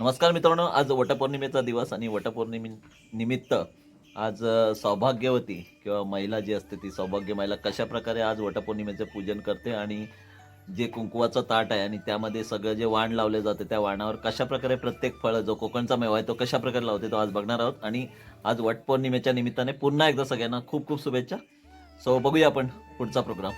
नमस्कार मित्रांनो, आज वटपौर्णिमेचा दिवस आणि वटपौर्णिमेनिमित्त आज सौभाग्यवती किंवा महिला जी असते ती सौभाग्य महिला कशाप्रकारे आज वटपौर्णिमेचं पूजन करते आणि जे कुंकवाचं ताट आहे आणि त्यामध्ये सगळं जे वाण लावले जाते त्या वाणावर कशाप्रकारे प्रत्येक फळ जो कोकणचा मेवा आहे तो कशाप्रकारे लावते तो आज बघणार आहोत. आणि आज वटपौर्णिमेच्या निमित्ताने पुन्हा एकदा सगळ्यांना खूप खूप शुभेच्छा. सो बघूया आपण पुढचा प्रोग्राम.